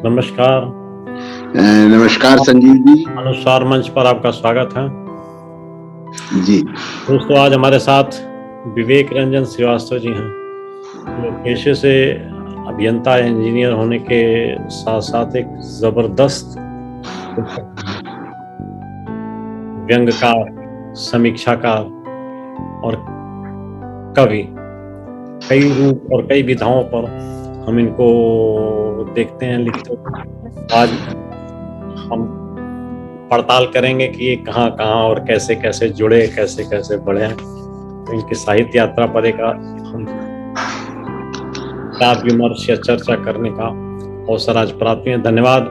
नमस्कार। नमस्कार संजीव जी। अनुस्वार मंच पर आपका स्वागत है। जी दोस्तों, आज हमारे साथ विवेक रंजन श्रीवास्तव जी हैं, जो पेशे से अभियंता इंजीनियर होने के साथ साथ एक जबरदस्त व्यंग्यकार, समीक्षाकार और कवि। कई रूप और कई विधाओं पर हम इनको देखते हैं, लिखते हैं। आज हम पड़ताल करेंगे कि ये कहाँ कहाँ और कैसे कैसे जुड़े, कैसे कैसे बढ़े हैं। तो इनकी साहित्य यात्रा पर एक हम विचार विमर्श या चर्चा करने का अवसर आज प्राप्त हुए। धन्यवाद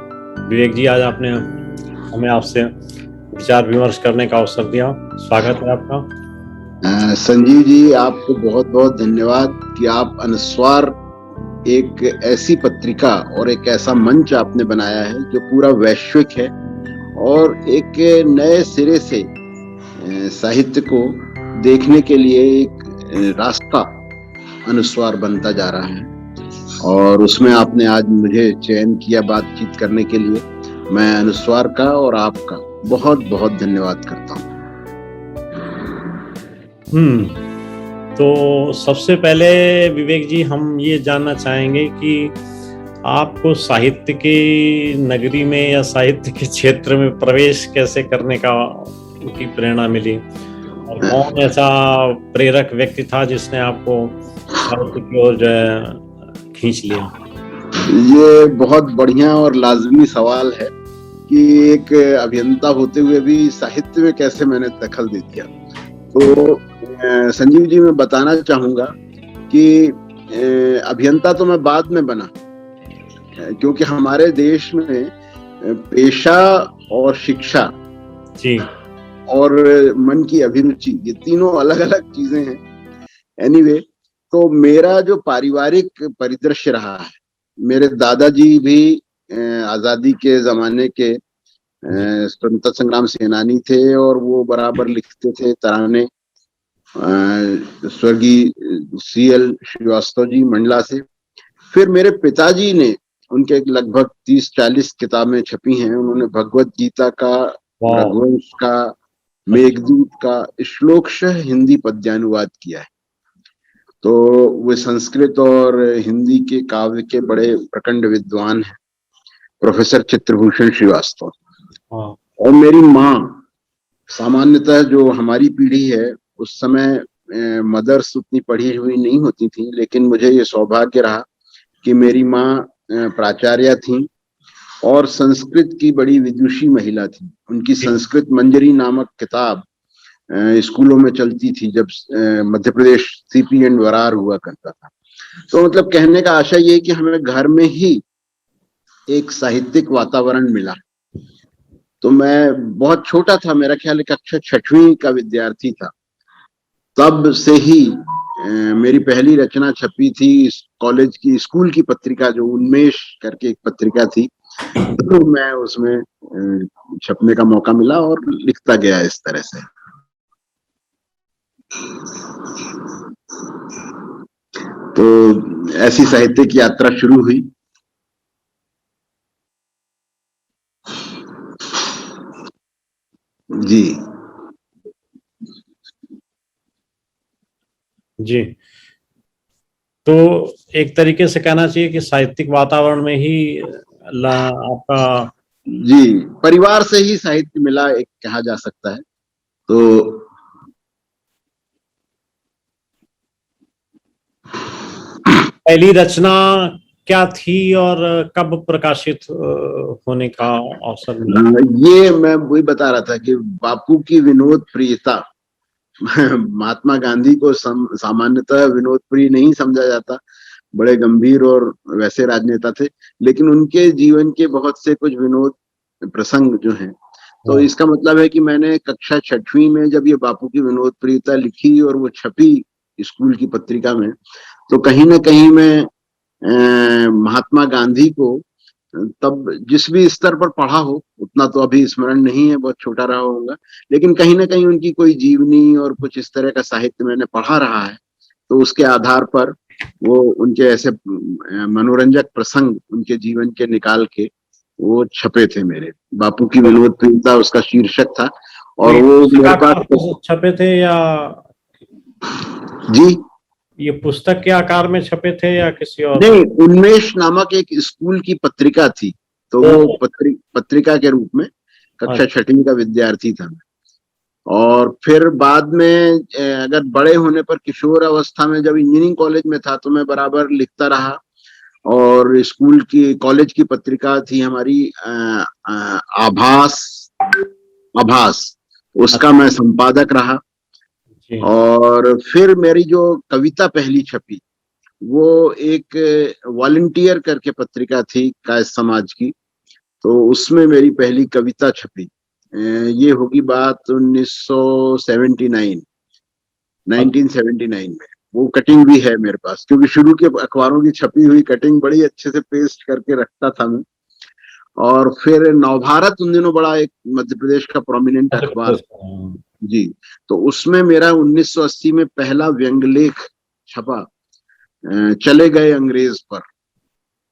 विवेक जी, आज आपने हमें आपसे विचार विमर्श करने का अवसर दिया। स्वागत है आपका। संजीव जी, आपको बहुत बहुत धन्यवाद कि आप अनुस्वार एक ऐसी पत्रिका और एक ऐसा मंच आपने बनाया है जो पूरा वैश्विक है और एक नए सिरे से साहित्य को देखने के लिए एक रास्ता अनुस्वार बनता जा रहा है। और उसमें आपने आज मुझे चयन किया बातचीत करने के लिए। मैं अनुस्वार का और आपका बहुत बहुत धन्यवाद करता हूँ। तो सबसे पहले विवेक जी, हम ये जानना चाहेंगे कि आपको साहित्य की नगरी में या साहित्य के क्षेत्र में प्रवेश कैसे करने का की प्रेरणा मिली, और कौन ऐसा प्रेरक व्यक्ति था जिसने आपको साहित्य की ओर खींच लिया? ये बहुत बढ़िया और लाजमी सवाल है कि एक अभियंता होते हुए भी साहित्य में कैसे मैंने दखल दे दिया। तो संजीव जी, मैं बताना चाहूंगा कि अभियंता तो मैं बाद में बना, क्योंकि हमारे देश में पेशा और शिक्षा जी और मन की अभिरुचि, ये तीनों अलग अलग चीजें हैं। एनीवे, तो मेरा जो पारिवारिक परिदृश्य रहा है, मेरे दादाजी भी आजादी के जमाने के स्वतंत्रता संग्राम सेनानी थे और वो बराबर लिखते थे तराने। स्वर्गीय CL श्रीवास्तव जी मंडला से। फिर मेरे पिताजी ने, उनके लगभग 30-40 किताबें छपी हैं। उन्होंने भगवत गीता का, रघुवंश का, मेघदूत का श्लोकशः हिंदी पद्यानुवाद किया है। तो वे संस्कृत और हिंदी के काव्य के बड़े प्रखंड विद्वान हैं, प्रोफेसर चित्रभूषण श्रीवास्तव। और मेरी माँ, सामान्यतः जो हमारी पीढ़ी है उस समय मदर्स उतनी पढ़ी हुई नहीं होती थी, लेकिन मुझे ये सौभाग्य रहा कि मेरी माँ प्राचार्य थी और संस्कृत की बड़ी विदुषी महिला थी। उनकी संस्कृत मंजरी नामक किताब स्कूलों में चलती थी जब मध्य प्रदेश CP एंड वरार हुआ करता था। तो मतलब कहने का आशय ये कि हमें घर में ही एक साहित्यिक वातावरण मिला। तो मैं बहुत छोटा था, मेरा ख्याल है कक्षा 6वीं का विद्यार्थी था, तब से ही मेरी पहली रचना छपी थी कॉलेज की, स्कूल की पत्रिका जो उन्मेष करके एक पत्रिका थी, तो मैं उसमें छपने का मौका मिला और लिखता गया इस तरह से। तो ऐसी साहित्य की यात्रा शुरू हुई। जी जी, तो एक तरीके से कहना चाहिए कि साहित्यिक वातावरण में ही आपका, जी, परिवार से ही साहित्य मिला, एक कहा जा सकता है। तो पहली रचना क्या थी और कब प्रकाशित होने का अवसर मिला? ये मैं वही बता रहा था कि बापू की विनोद प्रियता, महात्मा गांधी को सामान्यतः विनोद प्रिय नहीं समझा जाता, बड़े गंभीर और वैसे राजनेता थे, लेकिन उनके जीवन के बहुत से कुछ विनोद प्रसंग जो हैं, तो इसका मतलब है कि मैंने कक्षा 6वीं में जब ये बापू की विनोद प्रियता लिखी और वो छपी स्कूल की पत्रिका में, तो कहीं ना कहीं मैं महात्मा गांधी को तब जिस भी स्तर पर पढ़ा हो, उतना तो अभी स्मरण नहीं है, बहुत छोटा रहा होगा, लेकिन कहीं ना कहीं उनकी कोई जीवनी और कुछ इस तरह का साहित्य मैंने पढ़ा रहा है। तो उसके आधार पर वो उनके ऐसे मनोरंजक प्रसंग उनके जीवन के निकाल के वो छपे थे मेरे। बापू की विनोद प्रियता उसका शीर्षक था, और ये वो पुस्तक मेरे आकार पास। में छपे थे या जी ये पुस्तक के आकार में छपे थे या किसी और नहीं, तरह? उन्मेष नामक एक स्कूल की पत्रिका थी, तो ओ, वो पत्रिका के रूप में, कक्षा अच्छा, 6वीं का विद्यार्थी था मैं। और फिर बाद में अगर बड़े होने पर, किशोर अवस्था में जब इंजीनियरिंग कॉलेज में था, तो मैं बराबर लिखता रहा। और स्कूल की, कॉलेज की पत्रिका थी हमारी आभास, आभास, उसका अच्छा, मैं संपादक रहा। जी, और फिर मेरी जो कविता पहली छपी, वो एक वॉलंटियर करके पत्रिका थी कायस्थ समाज की, तो उसमें मेरी पहली कविता छपी। ये होगी बात 1979, 1979 में। वो कटिंग भी है मेरे पास, क्योंकि शुरू के अखबारों की छपी हुई कटिंग बड़ी अच्छे से पेस्ट करके रखता था मैं। और फिर नवभारत उन दिनों बड़ा एक मध्य प्रदेश का प्रोमिनेंट मध्य अखबार प्रदेश था। का, हाँ। जी, तो उसमें मेरा 1980 में पहला व्यंग लेख छपा, चले गए अंग्रेज पर,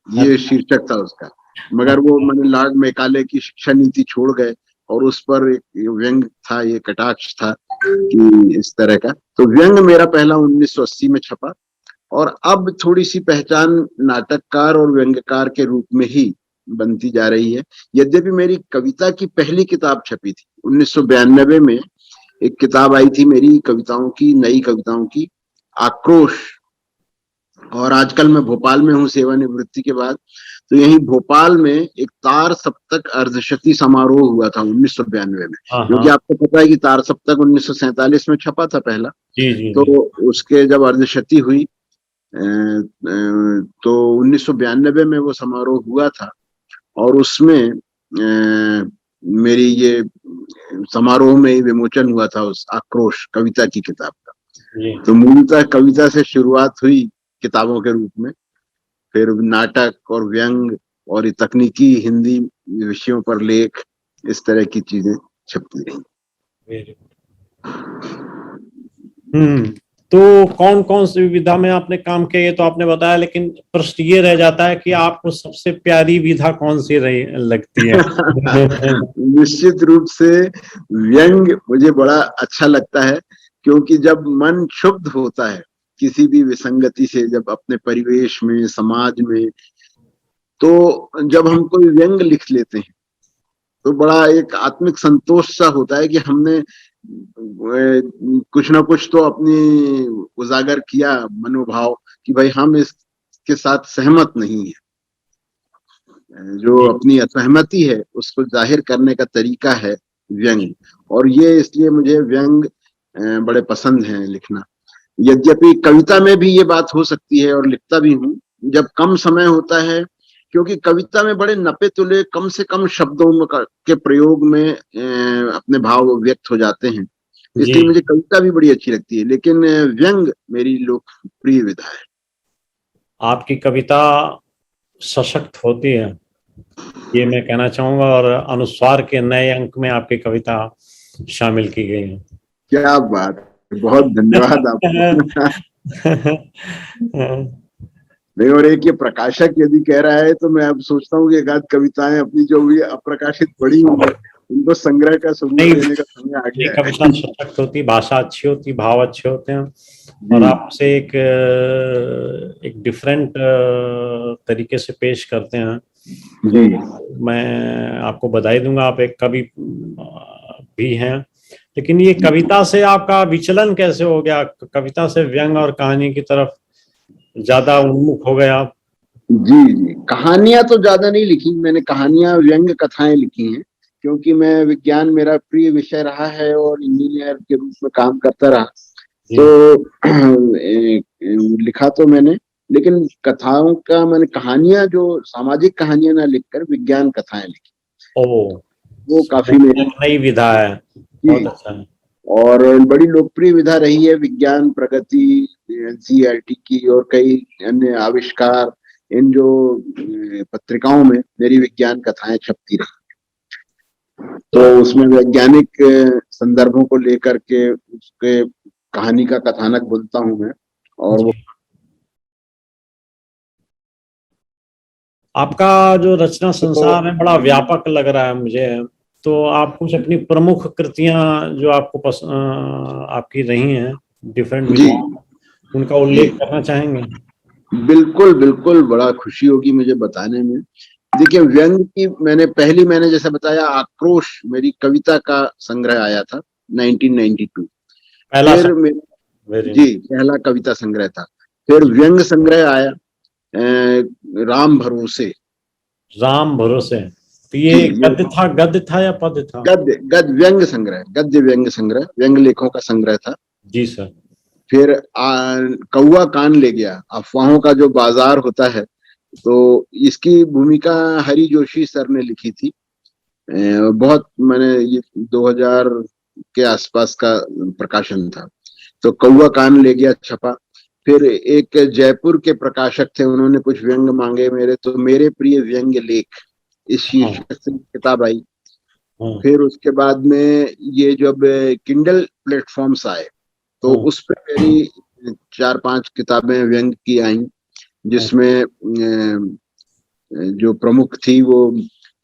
ये अच्छा, शीर्षक था उसका। मगर वो अच्छा, मैंने लॉर्ड मैकाले की शिक्षा नीति छोड़ गए, और उस पर एक व्यंग था, ये कटाक्ष था कि इस तरह का। तो व्यंग मेरा पहला 1980 में छपा, और अब थोड़ी सी पहचान नाटककार और व्यंग्यकार के रूप में ही बनती जा रही है। यद्यपि मेरी कविता की पहली किताब छपी थी 1992 में, एक किताब आई थी मेरी कविताओं की, नई कविताओं की, आक्रोश। और आजकल मैं भोपाल में हूँ सेवानिवृत्ति के बाद, तो यही भोपाल में एक तार सप्तक अर्धशती समारोह हुआ था 1992 में। हाँ, क्योंकि हाँ, आपको पता है कि तार सप्तक 1947 में छपा था पहला। जी, जी, तो जी, उसके जब अर्धशती हुई, तो 1992 में वो समारोह हुआ था, और उसमें मेरी ये समारोह में ही विमोचन हुआ था उस आक्रोश कविता की किताब का। जी, तो मूलतः कविता से शुरुआत हुई किताबों के रूप में, फिर नाटक और व्यंग और तकनीकी हिंदी विषयों पर लेख, इस तरह की चीजें छपती रही। Very good. तो कौन कौन सी विधा में आपने काम किया, ये तो आपने बताया, लेकिन प्रश्न ये रह जाता है कि आपको सबसे प्यारी विधा कौन सी रही लगती है? निश्चित रूप से व्यंग मुझे बड़ा अच्छा लगता है, क्योंकि जब मन क्षुब्ध होता है किसी भी विसंगति से, जब अपने परिवेश में, समाज में, तो जब हम कोई व्यंग लिख लेते हैं, तो बड़ा एक आत्मिक संतोष सा होता है कि हमने कुछ ना कुछ तो अपनी उजागर किया मनोभाव, कि भाई हम इसके साथ सहमत नहीं है। जो जी, अपनी असहमति है उसको जाहिर करने का तरीका है व्यंग। और ये इसलिए मुझे व्यंग बड़े पसंद हैं लिखना। यद्यपि कविता में भी ये बात हो सकती है, और लिखता भी हूँ जब कम समय होता है, क्योंकि कविता में बड़े नपे तुले कम से कम शब्दों में के प्रयोग में अपने भाव व्यक्त हो जाते हैं। जी, इसलिए मुझे कविता भी बड़ी अच्छी लगती है, लेकिन व्यंग मेरी लोकप्रिय विधा है। आपकी कविता सशक्त होती है, ये मैं कहना चाहूंगा, और अनुस्वार के नए अंक में आपकी कविता शामिल की गई है। क्या बात है, बहुत धन्यवाद आपको। नहीं, और एक ये प्रकाशक यदि कह रहा है, तो मैं अब सोचता हूँ कि एक आध कविताएं अपनी जो भी अप्रकाशित पड़ी हुई है, उनको संग्रह का सबूत नहीं, देने का समय आ ये गया कविता है। सशक्त होती, भाषा अच्छी होती, भाव अच्छे होते हैं, जी और आप उसे एक डिफरेंट तरीके से पेश करते हैं। जी। तो मैं आपको बधाई दूंगा, आप एक कवि भी हैं। लेकिन ये कविता से आपका विचलन कैसे हो गया, कविता से व्यंग और कहानी की तरफ ज्यादा उन्मुख हो गए आप? जी जी, कहानियां तो ज्यादा नहीं लिखी मैंने, कहानियां व्यंग कथाएं लिखी हैं, क्योंकि मैं, विज्ञान मेरा प्रिय विषय रहा है और इंजीनियर के रूप में काम करता रहा। जी, तो लिखा तो मैंने, लेकिन कथाओं का मैंने, कहानियां जो सामाजिक कहानियां ना लिखकर विज्ञान कथाएं लिखी, ओ, वो काफी मेरी। नई विधा है, बहुत जी, अच्छा है। और बड़ी लोकप्रिय विधा रही है विज्ञान प्रगति, एनसीईआरटी की, और कई अन्य आविष्कार, इन जो पत्रिकाओं में मेरी विज्ञान कथाएं छपती रही। तो तो उसमें वैज्ञानिक संदर्भों को लेकर के उसके कहानी का कथानक बोलता हूँ मैं, और वो जी, आपका जो रचना तो संसार है बड़ा व्यापक लग रहा है मुझे। तो आप कुछ अपनी प्रमुख कृतियां जो आपको आपकी रही हैं डिफरेंट जी विधाओं में, उनका जी उल्लेख करना चाहेंगे? बिल्कुल बिल्कुल, बड़ा खुशी होगी मुझे बताने में। देखिए, व्यंग की मैंने जैसा बताया, आक्रोश मेरी कविता का संग्रह आया था 1992। पहला सा। फिर मेरा, वेरी जी, नाइस। पहला कविता संग्रह था। फिर जी। व्यंग संग्रह आया, राम भरोसे। राम भरोसे। तो जी, ये ये गद्य था या पद्य था? गद्य गद्य व्यंग संग्रह, गद्य व्यंग संग्रह, व्यंग लेखों का संग्रह था। जी सर। फिर कौवा कान ले गया, अफवाहों का जो बाजार होता है, तो इसकी भूमिका हरि जोशी सर ने लिखी थी। बहुत, मैंने ये 2000 के आसपास का प्रकाशन था। तो कौवा कान ले गया छपा। फिर एक जयपुर के प्रकाशक थे, उन्होंने कुछ व्यंग मांगे मेरे, तो मेरे प्रिय व्यंग लेख इस हाँ शीर्षक से किताब आई। हाँ फिर उसके बाद में ये जब किंडल प्लेटफॉर्म्स आए, तो हाँ उस पर मेरी 4-5 किताबें व्यंग की आई, हाँ। जिसमें जो प्रमुख थी वो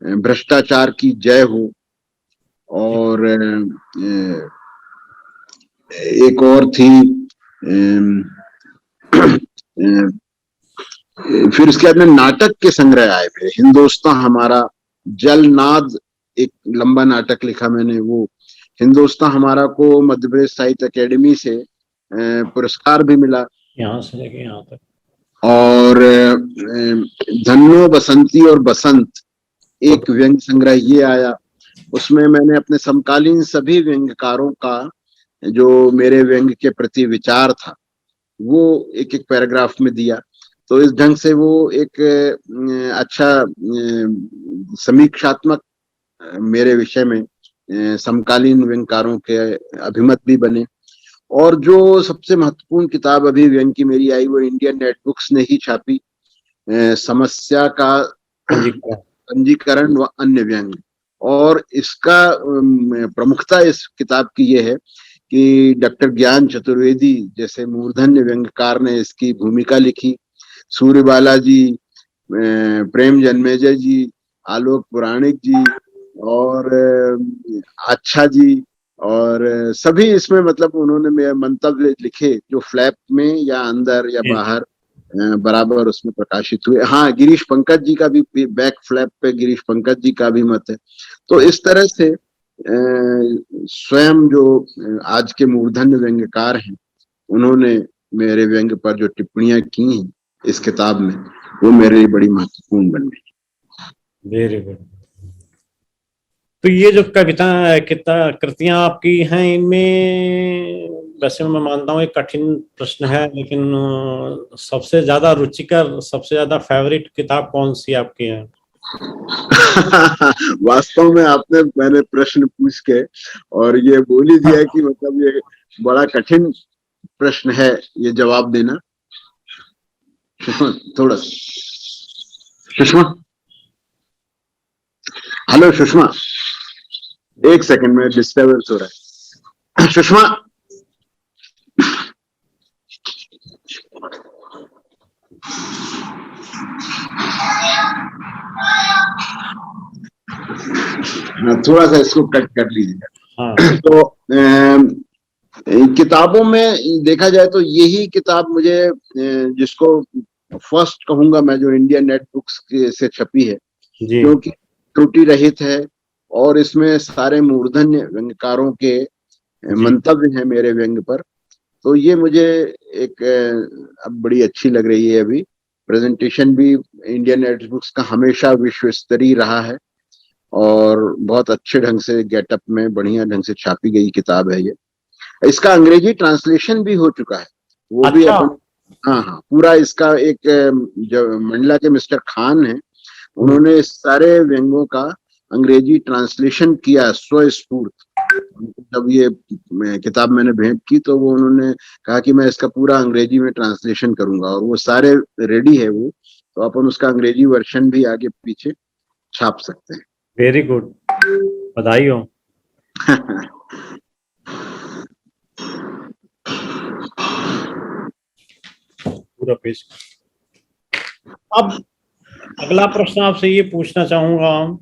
भ्रष्टाचार की जय हो, जी। और एक और थी, अम, अ, फिर उसके बाद में नाटक के संग्रह आए मेरे, हिंदोस्तां हमारा, जलनाद, एक लंबा नाटक लिखा मैंने वो। हिंदोस्तां हमारा को मध्य प्रदेश साहित्य अकेडमी से पुरस्कार भी मिला। यहाँ से लेके यहाँ तक। और धन्नो बसंती और बसंत, बहुत। एक व्यंग संग्रह ये आया। उसमें मैंने अपने समकालीन सभी व्यंग्यकारों का जो मेरे व्यंग के प्रति विचार था, वो एक एक पैराग्राफ में दिया। तो इस ढंग से वो एक अच्छा समीक्षात्मक मेरे विषय में समकालीन व्यंग्यकारों के अभिमत भी बने। और जो सबसे महत्वपूर्ण किताब अभी व्यंग की मेरी आई, वो इंडियन नेट बुक्स ने ही छापी, समस्या का हाँ जी। पंजीकरण व अन्य व्यंग। और इसका प्रमुखता इस किताब की ये है कि डॉक्टर ज्ञान चतुर्वेदी जैसे मूर्धन्य व्यंग्यकार ने इसकी भूमिका लिखी। सूर्यबाला जी, प्रेम जन्मेजय जी, आलोक पुराणिक जी, और अच्छा जी, और सभी इसमें, मतलब उन्होंने मेरे मंतव्य लिखे जो फ्लैप में या अंदर या जी जी। बाहर बराबर उसमें प्रकाशित हुए। हाँ, गिरीश पंकज जी का भी बैक फ्लैप पे गिरीश पंकज जी का भी मत है। तो हाँ। इस तरह से स्वयं जो आज के मूर्धन्य व्यंग्यकार हैं, उन्होंने मेरे व्यंग पर जो टिप्पणियां की हैं इस किताब में, वो मेरे लिए बड़ी महत्वपूर्ण बन गई। Very good. तो ये जो कविता कृतियां आपकी हैं, इनमें वैसे मैं मानता हूँ एक कठिन प्रश्न है, लेकिन सबसे ज्यादा रुचिकर, सबसे ज्यादा फेवरेट किताब कौन सी आपकी है? वास्तव में आपने, मैंने प्रश्न पूछ के और ये बोल ही दिया कि मतलब ये बड़ा कठिन प्रश्न है ये जवाब देना। सुषमा, थोड़ा, सुषमा, हेलो सुषमा, एक सेकंड में डिस्टर्बेंस हो रहा है। सुषमा, हाँ, थोड़ा सा इसको कट कर हाँ। लीजिएगा। तो किताबों में देखा जाए तो यही किताब मुझे, जिसको फर्स्ट कहूंगा मैं, जो इंडियन नेट बुक्स से छपी है, जी क्योंकि त्रुटि रहित है, और इसमें सारे मूर्धन्य व्यंग्यकारों के जी। मंतव्य हैं मेरे व्यंग पर। तो ये मुझे एक अब बड़ी अच्छी लग रही है। अभी प्रेजेंटेशन भी इंडियन नेट बुक्स का हमेशा विश्व स्तरीय रहा है, और बहुत अच्छे ढंग से गेटअप में बढ़िया ढंग से छापी गई किताब है ये। इसका अंग्रेजी ट्रांसलेशन भी हो चुका है, वो भी अच्छा। अपन, हाँ हाँ, पूरा इसका एक, जो मंडला के मिस्टर खान है, हम्म। उन्होंने इस सारे व्यंगों का अंग्रेजी ट्रांसलेशन किया स्वस्फूर्त। जब ये किताब मैंने भेंट की, तो वो उन्होंने कहा कि मैं इसका पूरा अंग्रेजी में ट्रांसलेशन करूंगा, और वो सारे रेडी है वो। तो अपन उसका अंग्रेजी वर्जन भी आगे पीछे छाप सकते वेरी गुड। बधाई हो। हैं। पूरा पेज। अब अगला प्रश्न आपसे ये पूछना चाहूंगा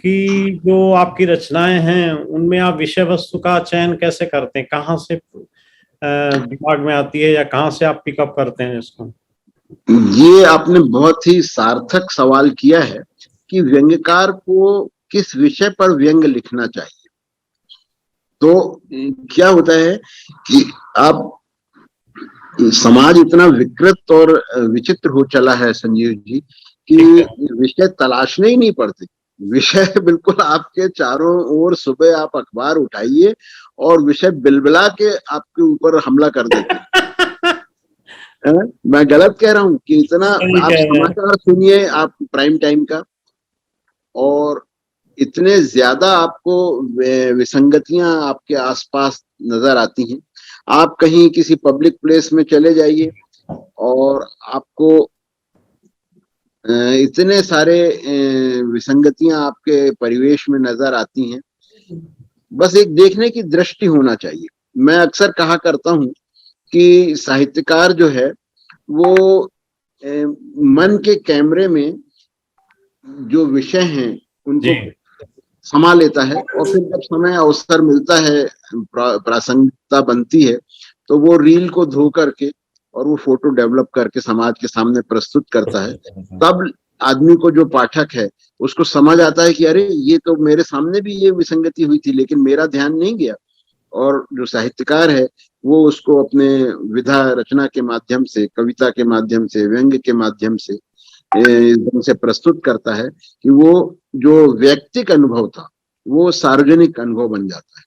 कि जो आपकी रचनाएं हैं उनमें आप विषय वस्तु का चयन कैसे करते हैं, कहाँ से दिमाग में आती है या कहाँ से आप पिकअप करते हैं इसको? ये आपने बहुत ही सार्थक सवाल किया है कि व्यंग्यकार को किस विषय पर व्यंग लिखना चाहिए। तो क्या होता है कि आप, समाज इतना विकृत और विचित्र हो चला है संजीव जी कि विषय तलाशने ही नहीं पड़ते। विषय बिल्कुल आपके चारों ओर, सुबह आप अखबार उठाइए और विषय बिलबिला के आपके ऊपर हमला कर देते हैं। मैं गलत कह रहा हूं कि इतना आप समाचार सुनिए, आप प्राइम टाइम का, और इतने ज्यादा आपको विसंगतियां आपके आसपास नजर आती हैं। आप कहीं किसी पब्लिक प्लेस में चले जाइए और आपको इतने सारे विसंगतियां आपके परिवेश में नजर आती हैं। बस एक देखने की दृष्टि होना चाहिए। मैं अक्सर कहा करता हूं कि साहित्यकार जो है वो मन के कैमरे में जो विषय हैं उनको समा लेता है, और फिर जब समय अवसर मिलता है, प्रासंगिकता बनती है, तो वो रील को धो करके और वो फोटो डेवलप करके समाज के सामने प्रस्तुत करता है। तब आदमी को, जो पाठक है, उसको समझ आता है कि अरे ये तो मेरे सामने भी ये विसंगति हुई थी, लेकिन मेरा ध्यान नहीं गया। और जो साहित्यकार है वो उसको अपने विधा रचना के माध्यम से, कविता के माध्यम से, व्यंग्य के माध्यम से एकदम से प्रस्तुत करता है कि वो जो व्यक्तिक अनुभव था वो सार्वजनिक अनुभव बन जाता है।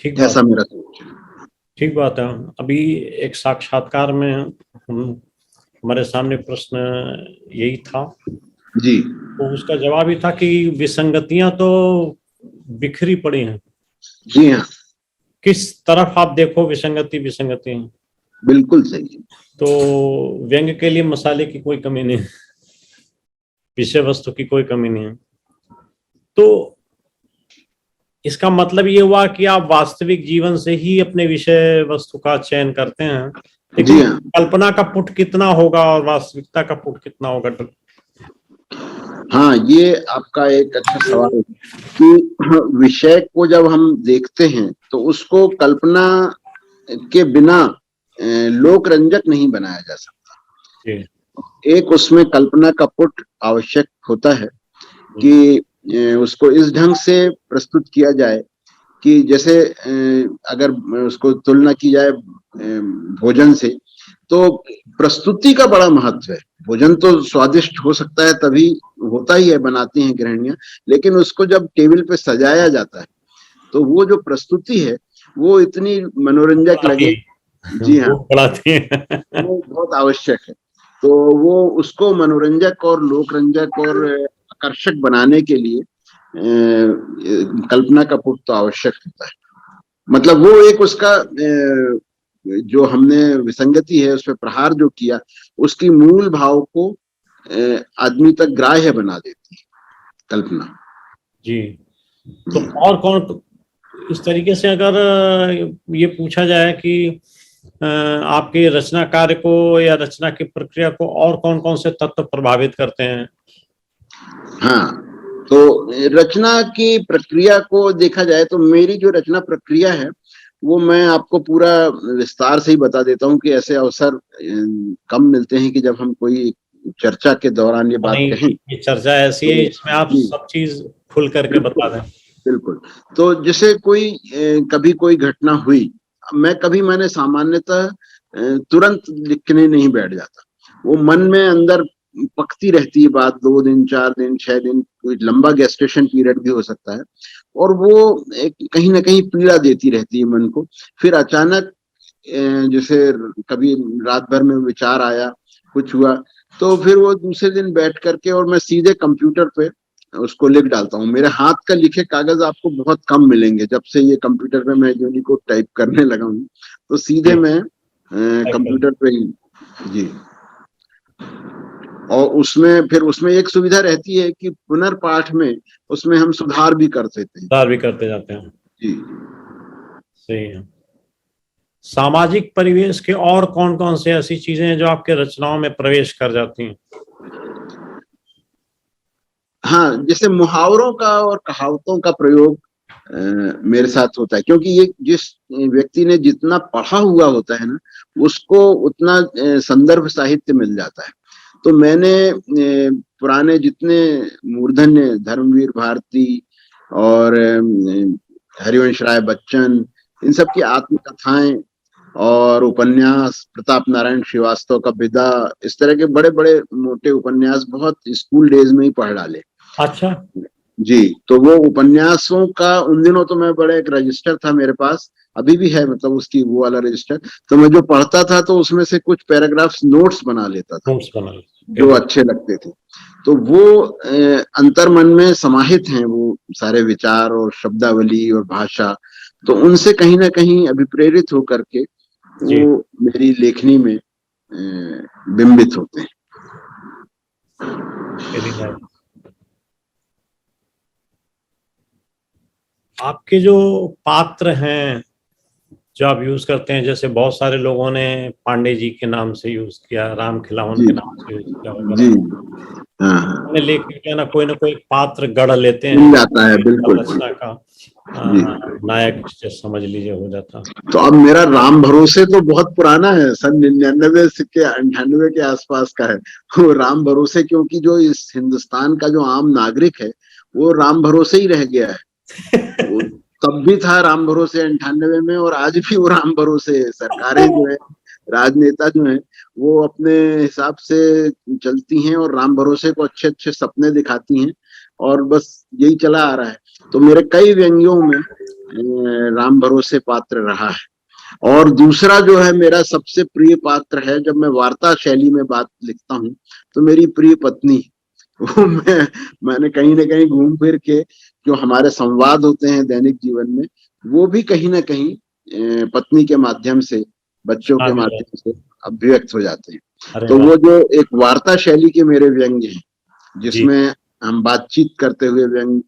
ठीक ऐसा मेरा सोच है। ठीक बात है। अभी एक साक्षात्कार में हमारे सामने प्रश्न यही था जी, तो उसका जवाब ही था कि विसंगतियां तो बिखरी पड़ी हैं। जी हाँ, किस तरफ आप देखो विसंगति विसंगति है। बिल्कुल सही। तो व्यंग्य के लिए मसाले की कोई कमी नहीं है, विषय वस्तु की कोई कमी नहीं है। तो इसका मतलब ये हुआ कि आप वास्तविक जीवन से ही अपने विषय वस्तु का चयन करते हैं, लेकिन हाँ। कल्पना का पुट कितना होगा और वास्तविकता का पुट कितना होगा? हाँ, ये आपका एक अच्छा सवाल है कि विषय को जब हम देखते हैं तो उसको कल्पना के बिना लोक रंजक नहीं बनाया जा सकता। एक उसमें कल्पना का पुट आवश्यक होता है कि उसको इस ढंग से प्रस्तुत किया जाए कि जैसे अगर उसको तुलना की जाए भोजन से, तो प्रस्तुति का बड़ा महत्व है। भोजन तो स्वादिष्ट हो सकता है, तभी होता ही है, बनाती हैं गृहिणियां, लेकिन उसको जब टेबल पे सजाया जाता है तो वो जो प्रस्तुति है वो इतनी मनोरंजक लगे। जी हाँ, वो बहुत आवश्यक है। तो वो उसको मनोरंजक और लोकरंजक और आकर्षक बनाने के लिए कल्पना का पुट तो आवश्यक होता है। मतलब वो एक उसका जो हमने विसंगति है उस पर प्रहार जो किया, उसकी मूल भाव को आदमी तक ग्राह्य बना देती है कल्पना। जी। तो और कौन, इस तरीके से अगर ये पूछा जाए कि आपके रचना कार्य को या रचना की प्रक्रिया को और कौन कौन से तत्व प्रभावित करते हैं? हाँ, तो रचना की प्रक्रिया को देखा जाए तो मेरी जो रचना प्रक्रिया है वो मैं आपको पूरा विस्तार से ही बता देता हूँ कि ऐसे अवसर कम मिलते हैं कि जब हम कोई चर्चा के दौरान ये बात कहें। ये चर्चा ऐसी है इसमें आप सब चीज खुल करके बता दें। बिल्कुल। तो जैसे कोई कभी कोई घटना हुई, मैंने सामान्यतः तुरंत लिखने नहीं बैठ जाता। वो मन में अंदर पकती रहती है बात, 2 दिन, 4 दिन, 6 दिन, कोई लंबा गेस्टेशन पीरियड भी हो सकता है, और वो एक कहीं ना कहीं पीड़ा देती रहती है मन को। फिर अचानक जैसे कभी रात भर में विचार आया, कुछ हुआ, तो फिर वो दूसरे दिन बैठ करके और मैं सीधे कंप्यूटर पे उसको लिख डालता हूँ। मेरे हाथ का लिखे कागज आपको बहुत कम मिलेंगे। जब से ये कंप्यूटर पे मैं यूनिकोड टाइप करने लगा हूँ तो सीधे मैं कंप्यूटर पे ही। जी। और उसमें एक सुविधा रहती है कि पुनर्पाठ में उसमें हम सुधार भी करते जाते हैं। जी, सही है। सामाजिक परिवेश के और कौन कौन से ऐसी चीजें हैं जो आपके रचनाओं में प्रवेश कर जाती हैं? हाँ, जैसे मुहावरों का और कहावतों का प्रयोग मेरे साथ होता है, क्योंकि ये जिस व्यक्ति ने जितना पढ़ा हुआ होता है ना, उसको उतना संदर्भ साहित्य मिल जाता है। तो मैंने पुराने जितने मूर्धन्य, धर्मवीर भारती और हरिवंश राय बच्चन, इन सब की आत्मकथाएं और उपन्यास, प्रताप नारायण श्रीवास्तव का विदा, इस तरह के बड़े बड़े मोटे उपन्यास बहुत स्कूल डेज में ही पढ़ डाले। अच्छा। जी, तो वो उपन्यासों का उन दिनों तो मैं बड़ा एक रजिस्टर था मेरे पास, अभी भी है, मतलब उसकी वो वाला रजिस्टर। तो मैं जो पढ़ता था तो उसमें से कुछ पैराग्राफ्स नोट्स बना लेता था, नोट्स बना जो अच्छे लगते थे। तो वो अंतर्मन में समाहित हैं वो सारे विचार और शब्दावली और भाषा, तो उनसे कहीं ना कहीं अभिप्रेरित होकर के जी। वो मेरी लेखनी में बिंबित होते हैं। Very nice. आपके जो पात्र हैं जो आप यूज करते हैं, जैसे बहुत सारे लोगों ने पांडे जी के नाम से यूज किया, राम खिलावन जी के नाम से यूज किया जी, वगैरह, हाँ, लेखक जो है ना कोई एक पात्र गढ़ लेते मिल हैं, जाता है, बिल्कुल संरचना का जी। नायक समझ लीजिए हो जाता। तो अब मेरा राम भरोसे तो बहुत पुराना है, सन 99 से के 98 के आसपास का है वो राम भरोसे, क्योंकि जो इस हिंदुस्तान का जो आम नागरिक है वो राम भरोसे ही रह गया है। वो तब भी था राम भरोसे 98 में, और आज भी वो राम भरोसे है। सरकारें जो है, राजनेता जो है, वो अपने हिसाब से चलती हैं और राम भरोसे को अच्छे अच्छे सपने दिखाती हैं, और बस यही चला आ रहा है। तो मेरे कई व्यंग्यों में राम भरोसे पात्र रहा है। और दूसरा जो है मेरा सबसे प्रिय पात्र है, जब मैं वार्ता शैली में बात लिखता हूँ, तो मेरी प्रिय पत्नी। वो मैंने कहीं ना कहीं घूम फिर के जो हमारे संवाद होते हैं दैनिक जीवन में, वो भी कहीं ना कहीं पत्नी के माध्यम से, बच्चों के माध्यम से अभिव्यक्त हो जाते हैं। अरे तो वाह। वो जो एक वार्ता शैली के मेरे व्यंग्य हैं, जी। जिसमें हम बातचीत करते हुए व्यंग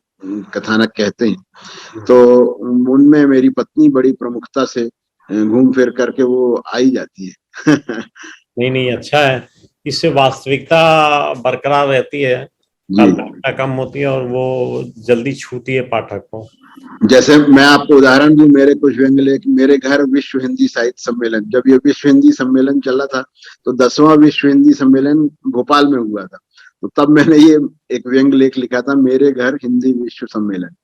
कथानक कहते हैं, तो उनमें मेरी पत्नी बड़ी प्रमुखता से घूम फिर करके वो आई जाती है। नहीं नहीं, अच्छा है, इससे वास्तविकता बरकरार रहती है, जी, काल्पनिकता कम होती है और वो जल्दी छूती है पाठक को। जैसे मैं आपको उदाहरण दूं, मेरे कुछ व्यंग्य लेख, मेरे घर विश्व हिंदी साहित्य सम्मेलन, जब ये विश्व हिंदी सम्मेलन चला था, तो 10वां विश्व हिंदी सम्मेलन भोपाल में हुआ था, तो तब मैंने ये एक व्यंग्य लेख लिखा था, मेरे घर हिंदी विश्व सम्मेलन।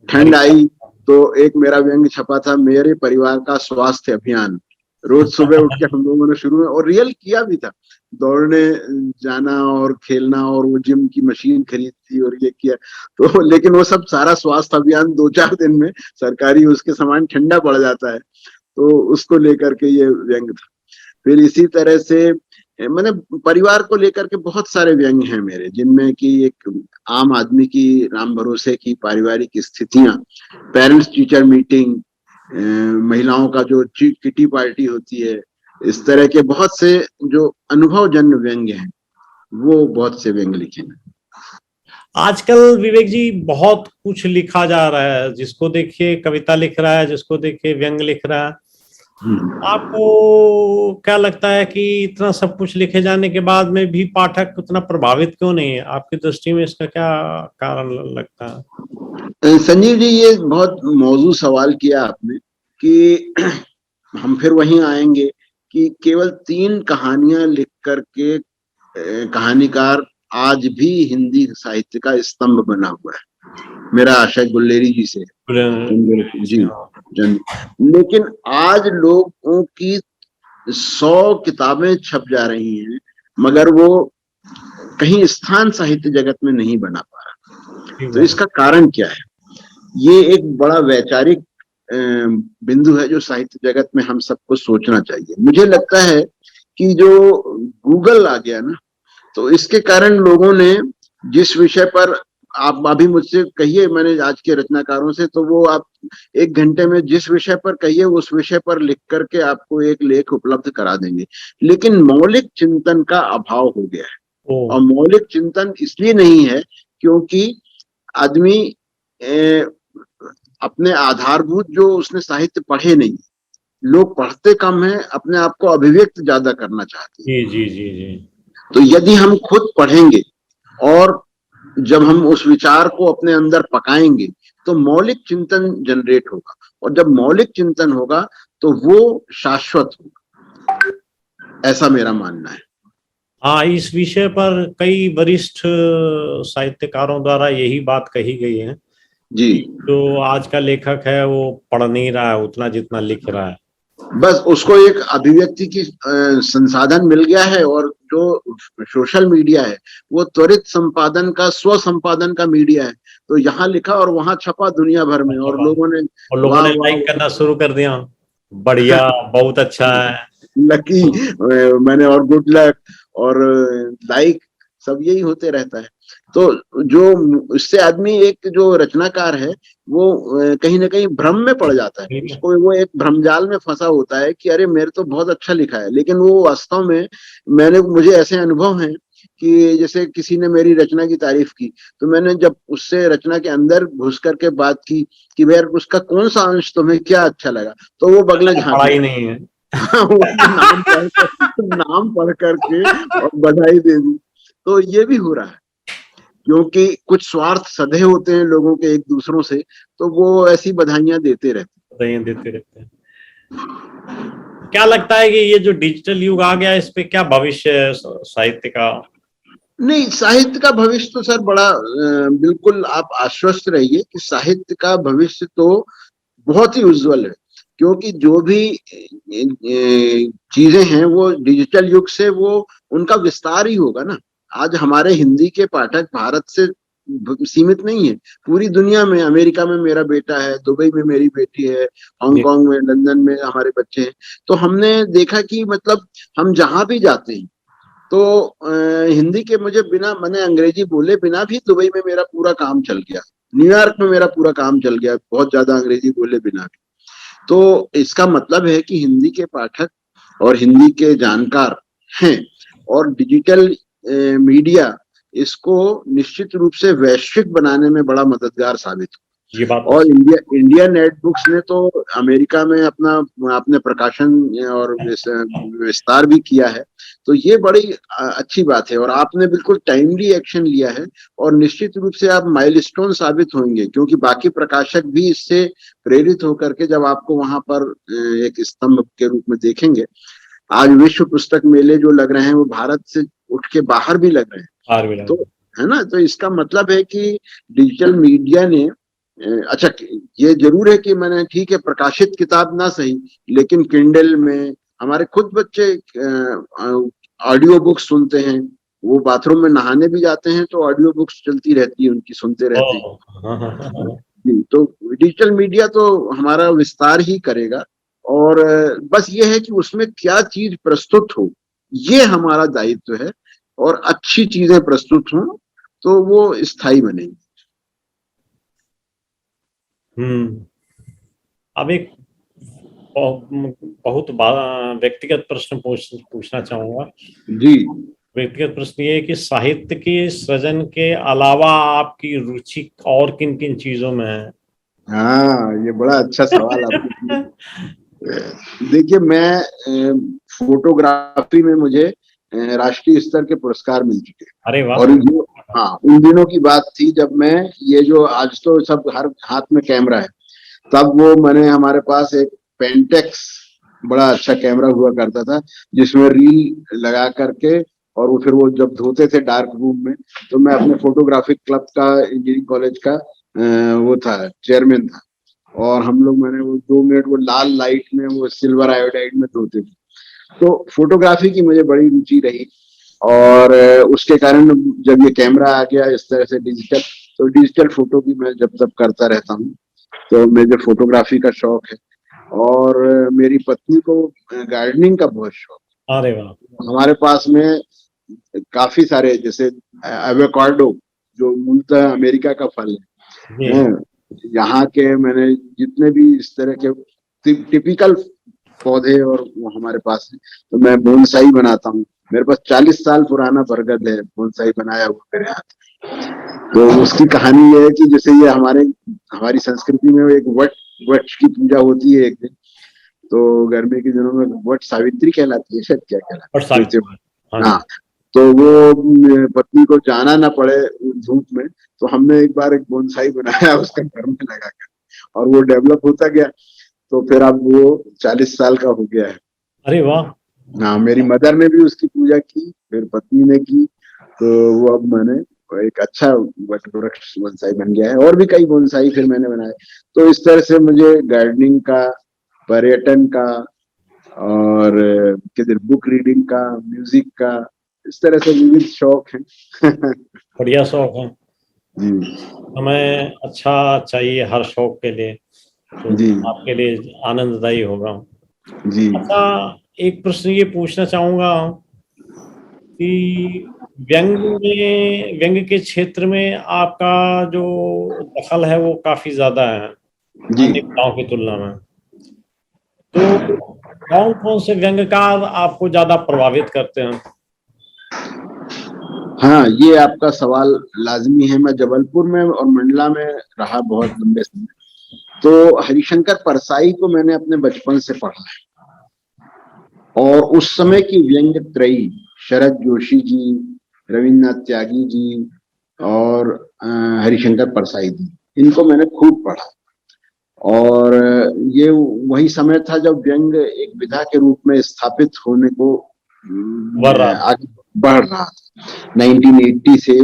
ठंड आई तो एक मेरा व्यंग्य छपा था, मेरे परिवार का स्वास्थ्य अभियान। रोज सुबह उठ के हम लोगों ने शुरू में, और रियल किया भी था, दौड़ने जाना और खेलना, और वो जिम की मशीन खरीदी और ये किया। तो लेकिन वो सब सारा स्वास्थ्य अभियान 2-4 दिन में सरकारी उसके सामान ठंडा पड़ जाता है, तो उसको लेकर के ये व्यंग्य था। फिर इसी तरह से मैंने परिवार को लेकर के बहुत सारे व्यंग्य हैं मेरे, जिनमें कि एक आम आदमी की, राम भरोसे की पारिवारिक स्थितियां, पेरेंट्स टीचर मीटिंग, महिलाओं का जो किटी पार्टी होती है, इस तरह के बहुत से जो अनुभवजन्य व्यंग्य हैं, वो बहुत से व्यंग्य लिखे हैं। आजकल विवेक जी बहुत कुछ लिखा जा रहा है, जिसको देखिए कविता लिख रहा है, जिसको देखिए व्यंग्य लिख रहा है। आपको क्या लगता है कि इतना सब कुछ लिखे जाने के बाद में भी पाठक उतना प्रभावित क्यों नहीं है? आपकी दृष्टि में इसका क्या कारण लगता है? संजीव जी, ये बहुत मौजूद सवाल किया आपने, कि हम फिर वहीं आएंगे कि केवल 3 कहानियां लिख करके कहानीकार आज भी हिंदी साहित्य का स्तंभ बना हुआ है। मेरा आशय गुल्लेरी जी से जी, लेकिन आज लोगों की 100 किताबें छप जा रही हैं, मगर वो कहीं स्थान साहित्य जगत में नहीं बना पा रहा। तो इसका कारण क्या है? ये एक बड़ा वैचारिक बिंदु है जो साहित्य जगत में हम सबको सोचना चाहिए। मुझे लगता है कि जो गूगल आ गया ना, तो इसके कारण लोगों ने जिस विषय पर, आप अभी मुझसे कहिए, मैंने आज के रचनाकारों से, तो वो आप 1 घंटे में जिस विषय पर कहिए उस विषय पर लिख करके आपको एक लेख उपलब्ध करा देंगे, लेकिन मौलिक चिंतन का अभाव हो गया है। और मौलिक चिंतन इसलिए नहीं है क्योंकि आदमी अपने आधारभूत जो उसने साहित्य पढ़े नहीं, लोग पढ़ते कम है, अपने आप को अभिव्यक्त ज्यादा करना चाहते हैं। जी जी जी जी। तो यदि हम खुद पढ़ेंगे और जब हम उस विचार को अपने अंदर पकाएंगे तो मौलिक चिंतन जनरेट होगा, और जब मौलिक चिंतन होगा तो वो शाश्वत होगा, ऐसा मेरा मानना है। हाँ, इस विषय पर कई वरिष्ठ साहित्यकारों द्वारा यही बात कही गई है जी, कि जो आज का लेखक है वो पढ़ नहीं रहा है उतना जितना लिख रहा है। बस उसको एक अभिव्यक्ति की संसाधन मिल गया है, और जो सोशल मीडिया है वो त्वरित संपादन का, स्व संपादन का मीडिया है। तो यहाँ लिखा और वहां छपा दुनिया भर में, और लोगों ने और लोगों वाह ने वाह लाइक करना शुरू कर दिया, बढ़िया, बहुत अच्छा है, लकी, मैंने, और गुड लक, और लाइक, सब यही होते रहता है। तो जो इससे आदमी, एक जो रचनाकार है वो कहीं ना कहीं भ्रम में पड़ जाता है, उसको वो एक भ्रमजाल में फंसा होता है कि अरे मेरे तो बहुत अच्छा लिखा है, लेकिन वो वास्तव में, मुझे ऐसे अनुभव हैं कि जैसे किसी ने मेरी रचना की तारीफ की, तो मैंने जब उससे रचना के अंदर घुस करके बात की कि यार उसका कौन सा अंश तुम्हें क्या अच्छा लगा, तो वो बगले झांक पढ़ाई नहीं है। उसने नाम पढ़ करके और बधाई दे दी। तो ये भी हो रहा है, क्योंकि कुछ स्वार्थ सधे होते हैं लोगों के एक दूसरों से, तो वो ऐसी बधाइयां देते रहते बधाइयां देते रहते हैं। क्या लगता है कि ये जो डिजिटल युग आ गया इस पे क्या भविष्य है साहित्य का? नहीं, साहित्य का भविष्य तो सर बड़ा, बिल्कुल आप आश्वस्त रहिए कि साहित्य का भविष्य तो बहुत ही उज्जवल है, क्योंकि जो भी चीजें हैं वो डिजिटल युग से वो उनका विस्तार ही होगा ना। आज हमारे हिंदी के पाठक भारत से सीमित नहीं है, पूरी दुनिया में, अमेरिका में मेरा बेटा है, दुबई में मेरी बेटी है, हांगकांग में, लंदन में हमारे बच्चे हैं। तो हमने देखा कि मतलब हम जहां भी जाते हैं तो हिंदी के, मुझे बिना, मैंने अंग्रेजी बोले बिना भी दुबई में मेरा पूरा काम चल गया, न्यूयॉर्क में मेरा पूरा काम चल गया, बहुत ज्यादा अंग्रेजी बोले बिना भी। तो इसका मतलब है कि हिंदी के पाठक और हिंदी के जानकार हैं, और डिजिटल मीडिया इसको निश्चित रूप से वैश्विक बनाने में बड़ा मददगार साबित हुआ। ये बात और इंडिया नेट बुक्स ने तो अमेरिका में अपने प्रकाशन और विस्तार भी किया है, तो ये बड़ी अच्छी बात है, और आपने बिल्कुल टाइमली एक्शन लिया है, और निश्चित रूप से आप माइलस्टोन साबित होंगे, क्योंकि बाकी प्रकाशक भी इससे प्रेरित होकर के जब आपको वहां पर एक स्तंभ के रूप में देखेंगे। आज विश्व पुस्तक मेले जो लग रहे हैं वो भारत से उठ के बाहर भी लग रहे हैं, तो है ना। तो इसका मतलब है कि डिजिटल मीडिया ने, अच्छा, ये जरूर है कि मैंने, ठीक है, प्रकाशित किताब ना सही, लेकिन किंडल में हमारे खुद बच्चे ऑडियो बुक्स सुनते हैं, वो बाथरूम में नहाने भी जाते हैं तो ऑडियो बुक्स चलती रहती है उनकी, सुनते रहते हैं। तो डिजिटल मीडिया तो हमारा विस्तार ही करेगा, और बस ये है कि उसमें क्या चीज प्रस्तुत हो, ये हमारा दायित्व है, और अच्छी चीजें प्रस्तुत हों तो वो स्थायी बनेंगी। अब एक बहुत व्यक्तिगत प्रश्न पूछना चाहूंगा जी। व्यक्तिगत प्रश्न ये है कि साहित्य के सृजन के अलावा आपकी रुचि और किन किन चीजों में है? हाँ, ये बड़ा अच्छा सवाल आपने देखिए, मैं फोटोग्राफी में मुझे राष्ट्रीय स्तर के पुरस्कार मिल चुके हैं। अरे वाह। और ये, हाँ, उन दिनों की बात थी जब मैं, ये जो आज तो सब हर हाथ में कैमरा है, तब वो मैंने, हमारे पास एक पेंटेक्स बड़ा अच्छा कैमरा हुआ करता था, जिसमें रील लगा करके, और वो फिर वो जब धोते थे डार्क रूम में, तो मैं अपने फोटोग्राफिक क्लब का, इंजीनियरिंग कॉलेज का वो था, चेयरमैन था, और हम लोग, मैंने वो 2 मिनट वो लाल लाइट में वो सिल्वर आयोडाइड में धोते थे। तो फोटोग्राफी की मुझे बड़ी रुचि रही, और उसके कारण जब ये कैमरा आ गया इस तरह से डिजिटल, तो डिजिटल फोटो भी मैं जब तब करता रहता हूँ। तो मुझे फोटोग्राफी का शौक है, और मेरी पत्नी को गार्डनिंग का बहुत शौक। अरे वाह। हमारे पास में काफी सारे, जैसे एवोकाडो, जो मूलतः अमेरिका का फल है, यहाँ के मैंने जितने भी इस तरह के टिपिकल पौधे और वो हमारे पास है, तो मैं बोनसाई बनाता हूँ। मेरे पास 40 साल पुराना बरगद है, बोनसाई बनाया हुआ मेरे हाथ। तो उसकी कहानी ये है कि जैसे ये हमारी संस्कृति में एक वट की पूजा होती है एक दिन, तो गर्मी के दिनों में वट सावित्री कहलाती है, शायद क्या कहलाती है, हाँ। तो वो पत्नी को जाना ना पड़े धूप में, तो हमने एक बार एक बोनसाई बनाया उसका घर में लगाकर, और वो डेवलप होता गया। तो फिर अब वो 40 साल का हो गया है। अरे वाह। हाँ, मेरी मदर ने भी उसकी पूजा की, फिर पत्नी ने की, तो वो अब मैंने एक अच्छा वट वृक्ष बोनसाई बन गया है। और भी कई बोनसाई फिर मैंने बनाए। तो इस तरह से मुझे गार्डनिंग का, पर्यटन का, और किधर बुक रीडिंग का, म्यूजिक का, इस तरह से विविध शौक हैं। बढ़िया शौक है। जी हमें अच्छा चाहिए हर शौक के लिए, तो जी आपके लिए आनंददायी होगा। जी। अच्छा, एक प्रश्न ये पूछना चाहूंगा कि व्यंग के क्षेत्र में आपका जो दखल है वो काफी ज्यादा है जी अन्य कलाओं की तुलना में। तो कौन कौन से व्यंग्यकार आपको ज्यादा प्रभावित करते हैं? हाँ, ये आपका सवाल लाजमी है। मैं जबलपुर में और मंडला में रहा बहुत लंबे समय। तो हरिशंकर परसाई को मैंने अपने बचपन से पढ़ा है, और उस समय की व्यंग्य त्रयी, शरद जोशी जी, रविन्द्रनाथ त्यागी जी और हरिशंकर परसाई जी, इनको मैंने खूब पढ़ा। और ये वही समय था जब व्यंग एक विधा के रूप में स्थापित होने को आगे बढ़ रहा था। 1980 से,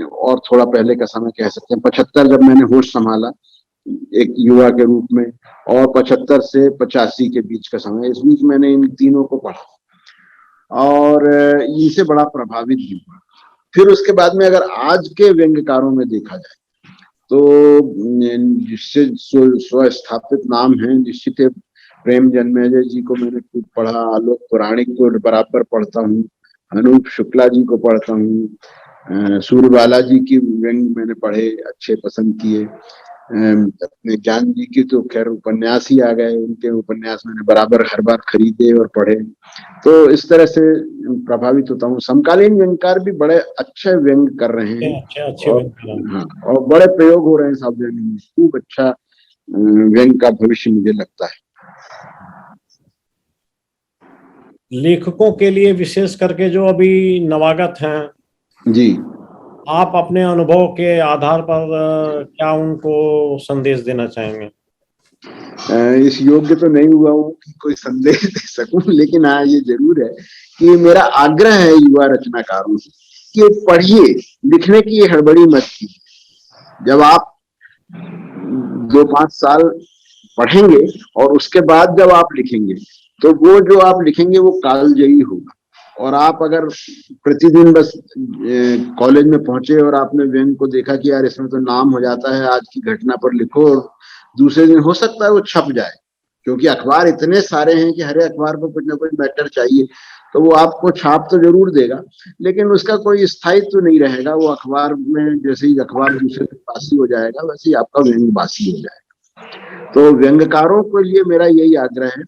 और थोड़ा पहले का समय कह सकते हैं, 75 जब मैंने होश संभाला एक युवा के रूप में, और 75 से 85 के बीच का समय, इस बीच मैंने इन तीनों को पढ़ा और इनसे बड़ा प्रभावित भी हुआ। फिर उसके बाद में अगर आज के व्यंग्यकारों में देखा जाए, तो जिससे स्व स्थापित नाम है, निश्चित है प्रेम जन्मेजय जी को मैंने खूब पढ़ा, आलोक पुराणिक को बराबर पढ़ता हूँ, अनूप शुक्ला जी को पढ़ता हूँ, सूर्यबाला जी की व्यंग मैंने पढ़े, अच्छे पसंद किए। अपने ज्ञान जी की तो खैर उपन्यास ही आ गए, उनके उपन्यास मैंने बराबर हर बार खरीदे और पढ़े। तो इस तरह से प्रभावित होता हूँ। समकालीन व्यंगकार भी बड़े अच्छे व्यंग कर रहे हैं, अच्छे अच्छे और व्यंग्यकार। हाँ, और बड़े प्रयोग हो रहे हैं सब व्यंग में। खूब अच्छा व्यंग का भविष्य मुझे लगता है। लेखकों के लिए विशेष करके जो अभी नवागत हैं, जी, आप अपने अनुभव के आधार पर क्या उनको संदेश देना चाहेंगे? इस योग्य तो नहीं हुआ हूँ कि कोई संदेश दे सकूं, लेकिन हाँ, ये जरूर है कि मेरा आग्रह है युवा रचनाकारों से कि पढ़िए, लिखने की हड़बड़ी मत कीजिए। जब आप 2-5 साल पढ़ेंगे और उसके बाद जब आप लिखेंगे, तो वो जो आप लिखेंगे वो कालजयी होगा। और आप अगर प्रतिदिन बस कॉलेज में पहुंचे और आपने व्यंग को देखा कि यार इसमें तो नाम हो जाता है, आज की घटना पर लिखो, और दूसरे दिन हो सकता है वो छप जाए, क्योंकि अखबार इतने सारे हैं कि हर अखबार पर कुछ ना कुछ मैटर चाहिए, तो वो आपको छाप तो जरूर देगा, लेकिन उसका कोई स्थायित्व तो नहीं रहेगा। वो अखबार में जैसे ही अखबार दूसरे दिन बासी हो जाएगा, वैसे ही आपका व्यंग बासी हो जाएगा। तो व्यंग्यकारों के लिए मेरा यही आग्रह है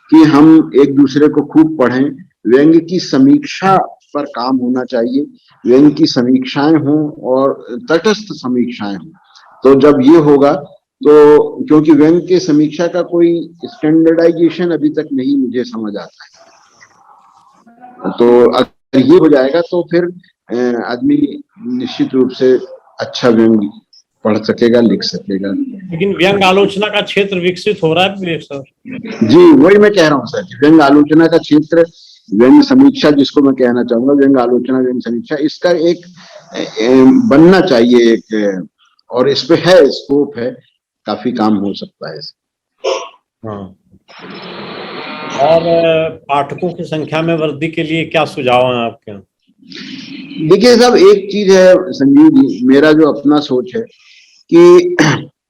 कि हम एक दूसरे को खूब पढ़ें, व्यंग की समीक्षा पर काम होना चाहिए, व्यंग की समीक्षाएं हों और तटस्थ समीक्षाएं हों। तो जब ये होगा, तो क्योंकि व्यंग के समीक्षा का कोई स्टैंडर्डाइजेशन अभी तक नहीं मुझे समझ आता है, तो अगर ये हो जाएगा तो फिर आदमी निश्चित रूप से अच्छा व्यंग पढ़ सकेगा, लिख सकेगा। लेकिन व्यंग आलोचना का क्षेत्र विकसित हो रहा है विवेक सर। जी, वही मैं कह रहा हूँ सर, व्यंग आलोचना का क्षेत्र, व्यंग समीक्षा जिसको मैं कहना चाहूंगा, व्यंग आलोचना, व्यंग समीक्षा, इसका एक बनना चाहिए एक, और इस पे है स्कोप है, काफी काम हो सकता है। हाँ। और पाठकों की संख्या में वृद्धि के लिए क्या सुझाव हैं आपके? देखिए साहब, एक चीज है संजीव जी, मेरा जो अपना सोच है कि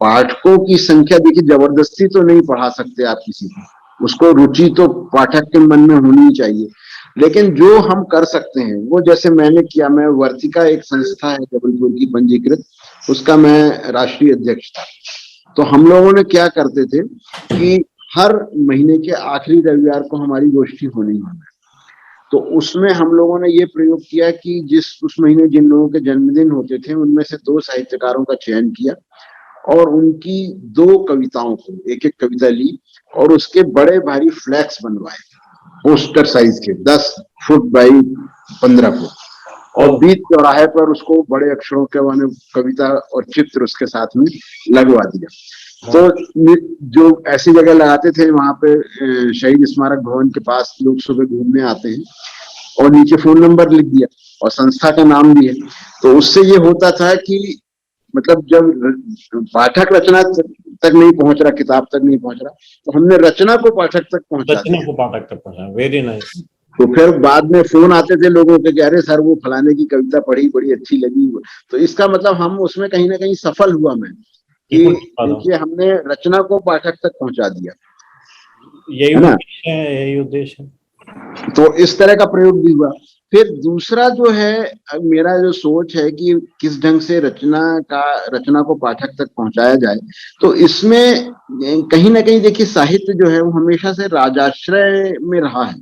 पाठकों की संख्या, देखिए जबरदस्ती तो नहीं पढ़ा सकते आप किसी को, उसको रुचि तो पाठक के मन में होनी चाहिए। लेकिन जो हम कर सकते हैं वो, जैसे मैंने किया, मैं वर्तिका एक संस्था है जबलपुर की पंजीकृत, उसका मैं राष्ट्रीय अध्यक्ष था। तो हम लोगों ने क्या करते थे कि हर महीने के आखिरी रविवार को हमारी गोष्ठी होनी है। तो उसमें हम लोगों ने ये प्रयोग किया कि जिस उस महीने जिन लोगों के जन्मदिन होते थे, उनमें से 2 साहित्यकारों का चयन किया और उनकी 2 कविताओं को, एक एक कविता ली और उसके बड़े भारी फ्लैक्स बनवाए, पोस्टर साइज के, 10 फुट बाई 15 फुट, और बीच चौराहे पर उसको बड़े अक्षरों के मैंने कविता और चित्र उसके साथ में लगवा दिया। तो जो ऐसी जगह लगाते थे वहां पे शहीद स्मारक भवन के पास लोग सुबह घूमने आते हैं, और नीचे फोन नंबर लिख दिया और संस्था का नाम भी है। तो उससे ये होता था कि मतलब जब पाठक रचना तक नहीं पहुंच रहा, किताब तक नहीं पहुंच रहा, तो हमने रचना को पाठक तक पहुंचा दिया। Very nice. तो फिर बाद में फोन आते थे लोगों के कि अरे सर वो फलाने की कविता पढ़ी, बड़ी अच्छी लगी। तो इसका मतलब हम उसमें कहीं ना कहीं सफल हुआ मैं कि देखिए हमने रचना को पाठक तक पहुंचा दिया। यही उद्देश्य है। तो इस तरह का प्रयोग भी हुआ। फिर दूसरा जो है मेरा जो सोच है कि किस ढंग से रचना को पाठक तक पहुंचाया जाए, तो इसमें कहीं ना कहीं देखिए साहित्य जो है वो हमेशा से राजाश्रय में रहा है।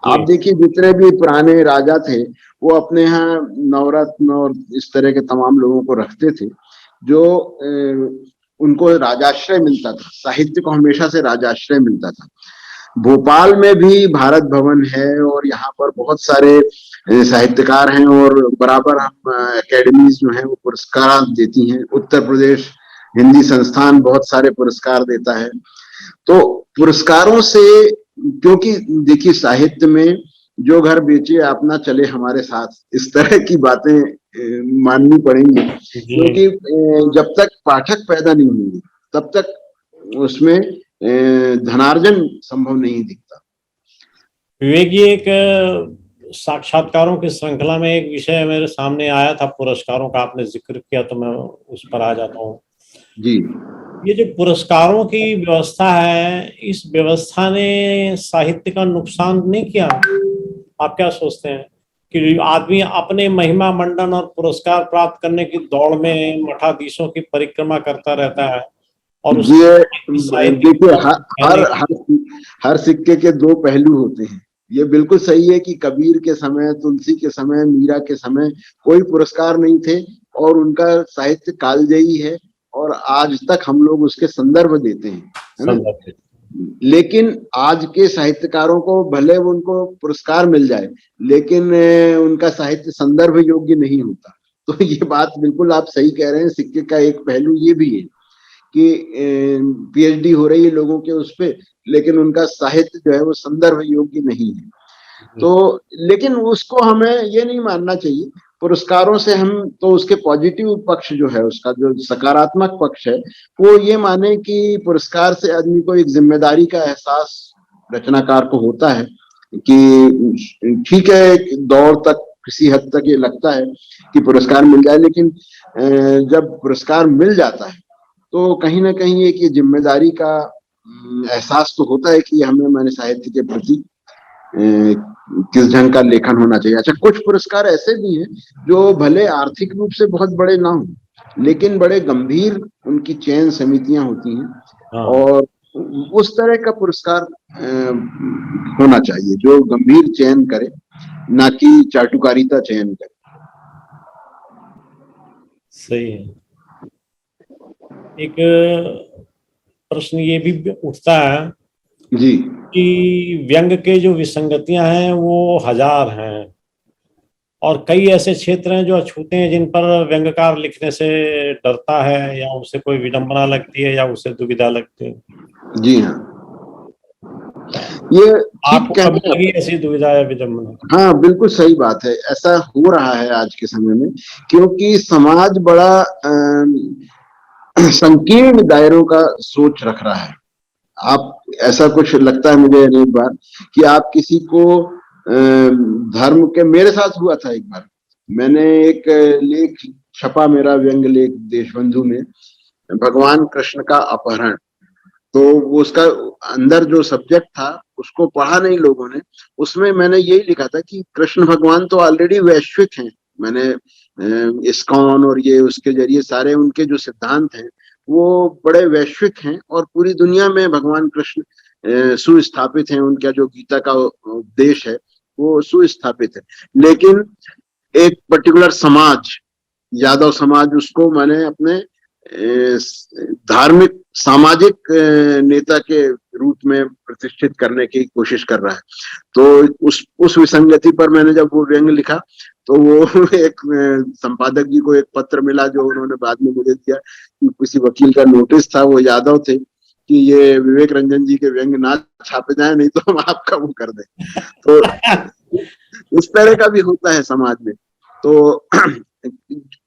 आप देखिए जितने भी पुराने राजा थे वो अपने यहाँ नवरत्न और इस तरह के तमाम लोगों को रखते थे जो उनको राजाश्रय मिलता था, साहित्य को हमेशा से राजाश्रय मिलता था। भोपाल में भी भारत भवन है और यहाँ पर बहुत सारे साहित्यकार हैं और बराबर हम एकेडमीज जो हैं वो पुरस्कार देती हैं। उत्तर प्रदेश हिंदी संस्थान बहुत सारे पुरस्कार देता है। तो पुरस्कारों से, क्योंकि देखिए साहित्य में जो घर बेचे अपना चले हमारे साथ, इस तरह की बातें माननी पड़ेंगी, क्योंकि जब तक पाठक पैदा नहीं होंगे तब तक उसमें धनार्जन संभव नहीं दिखता। विवेक जी, एक साक्षात्कारों की श्रृंखला में एक विषय मेरे सामने आया था, पुरस्कारों का आपने जिक्र किया तो मैं उस पर आ जाता हूँ जी। ये जो पुरस्कारों की व्यवस्था है, इस व्यवस्था ने साहित्य का नुकसान नहीं किया? आप क्या सोचते हैं कि आदमी अपने महिमा मंडन और पुरस्कार प्राप्त करने की दौड़ में मठाधीशों की परिक्रमा करता रहता है और देखिए हर सिक्के के दो पहलू होते हैं। ये बिल्कुल सही है कि कबीर के समय, तुलसी के समय, मीरा के समय कोई पुरस्कार नहीं थे और उनका साहित्य कालजयी है और आज तक हम लोग उसके संदर्भ देते हैं, है ना? लेकिन आज के साहित्यकारों को भले उनको पुरस्कार मिल जाए लेकिन उनका साहित्य संदर्भ योग्य नहीं होता। तो ये बात बिल्कुल आप सही कह रहे हैं। सिक्के का एक पहलू ये भी है कि पीएचडी हो रही है लोगों के उस पे, लेकिन उनका साहित्य जो है वो संदर्भ योग्य नहीं है। तो लेकिन उसको हमें ये नहीं मानना चाहिए। पुरस्कारों से हम तो उसके पॉजिटिव पक्ष जो है, उसका जो सकारात्मक पक्ष है, वो ये माने कि पुरस्कार से आदमी को एक जिम्मेदारी का एहसास रचनाकार को होता है कि ठीक है, एक दौर तक किसी हद तक ये लगता है कि पुरस्कार मिल जाए, लेकिन जब पुरस्कार मिल जाता है तो कहीं ना कहीं एक ये जिम्मेदारी का एहसास तो होता है कि हमें मैंने साहित्य के प्रति किस ढंग का लेखन होना चाहिए। अच्छा, कुछ पुरस्कार ऐसे भी हैं जो भले आर्थिक रूप से बहुत बड़े ना हो लेकिन बड़े गंभीर उनकी चयन समितियां होती हैं और उस तरह का पुरस्कार होना चाहिए जो गंभीर चयन करे, ना कि चाटुकारिता चयन करे। सही है। एक प्रश्न ये भी उठता है जी कि व्यंग के जो विसंगतियां हैं वो हजार हैं और कई ऐसे क्षेत्र हैं जो अछूते हैं जिन पर व्यंग्यकार लिखने से डरता है या उसे कोई विडंबना लगती है या उसे दुविधा लगती है। जी हाँ, ये आपको कभी लगी ऐसी दुविधा या विडंबना? हाँ, बिल्कुल सही बात है। ऐसा हो रहा है आज के समय में, क्योंकि समाज बड़ा संकीर्ण दायरों का सोच रख रहा है। आप ऐसा कुछ लगता है मुझे एक बार कि आप किसी को धर्म के, मेरे साथ हुआ था एक बार, मैंने एक लेख छपा, मेरा व्यंग लेख देशबंधु में, भगवान कृष्ण का अपहरण। तो उसका अंदर जो सब्जेक्ट था उसको पढ़ा नहीं लोगों ने। उसमें मैंने यही लिखा था कि कृष्ण भगवान तो ऑलरेडी वैश्विक हैं। मैंने इस्कॉन और ये उसके जरिए सारे उनके जो सिद्धांत हैं वो बड़े वैश्विक हैं और पूरी दुनिया में भगवान कृष्ण सुस्थापित हैं। उनका जो गीता का उपदेश है वो सुस्थापित है। लेकिन एक पर्टिकुलर समाज, यादव समाज, उसको मैंने अपने धार्मिक सामाजिक नेता के रूप में प्रतिष्ठित करने की कोशिश कर रहा है। तो उस विसंगति पर मैंने जब वो व्यंग लिखा तो वो एक संपादक जी को एक पत्र मिला जो उन्होंने बाद में मुझे दिया कि किसी वकील का नोटिस था, वो यादव थे, कि ये विवेक रंजन जी के व्यंग ना छापे जाए नहीं तो हम आपका वो कर दें। तो इस तरह का भी होता है समाज में। तो